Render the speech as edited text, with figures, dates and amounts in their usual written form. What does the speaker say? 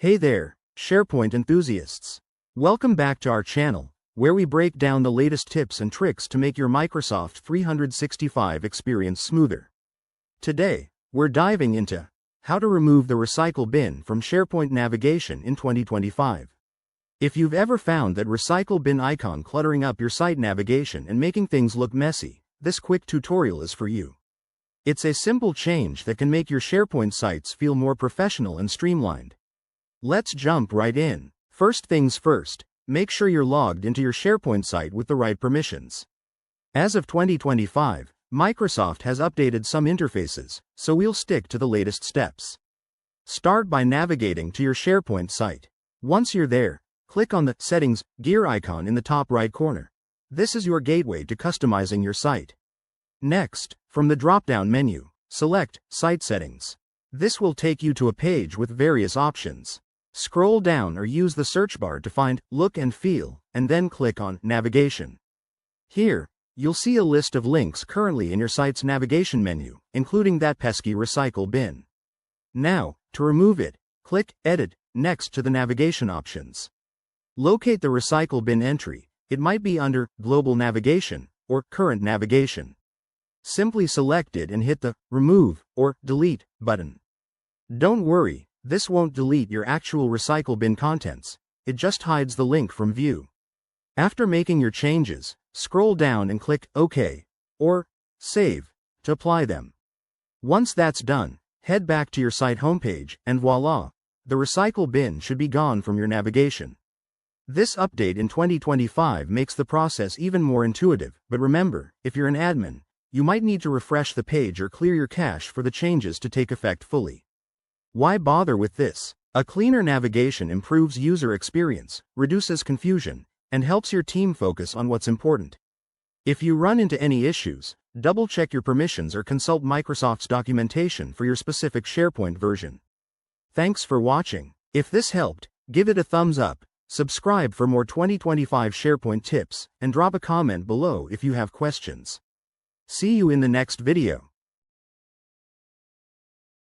Hey there, SharePoint enthusiasts. Welcome back to our channel, where we break down the latest tips and tricks to make your Microsoft 365 experience smoother. Today, we're diving into how to remove the recycle bin from SharePoint navigation in 2025. If you've ever found that recycle bin icon cluttering up your site navigation and making things look messy, this quick tutorial is for you. It's a simple change that can make your SharePoint sites feel more professional and streamlined. Let's jump right in. First things first, make sure you're logged into your SharePoint site with the right permissions. As of 2025, Microsoft has updated some interfaces, so we'll stick to the latest steps. Start by navigating to your SharePoint site. Once you're there, click on the Settings gear icon in the top right corner. This is your gateway to customizing your site. Next, from the drop-down menu, select Site Settings. This will take you to a page with various options. Scroll down or use the search bar to find Look and Feel, and then click on Navigation. Here, you'll see a list of links currently in your site's navigation menu, including that pesky recycle bin. Now, to remove it, click Edit next to the navigation options. Locate the recycle bin entry. It might be under Global Navigation or Current Navigation. Simply select it and hit the Remove or Delete button. Don't worry, this won't delete your actual recycle bin contents, it just hides the link from view. After making your changes, scroll down and click OK or Save to apply them. Once that's done, head back to your site homepage and voila, the recycle bin should be gone from your navigation. This update in 2025 makes the process even more intuitive, but remember, if you're an admin, you might need to refresh the page or clear your cache for the changes to take effect fully. Why bother with this? A cleaner navigation improves user experience, reduces confusion, and helps your team focus on what's important. If you run into any issues, double-check your permissions or consult Microsoft's documentation for your specific SharePoint version. Thanks for watching. If this helped, give it a thumbs up, subscribe for more 2025 SharePoint tips, and drop a comment below if you have questions. See you in the next video.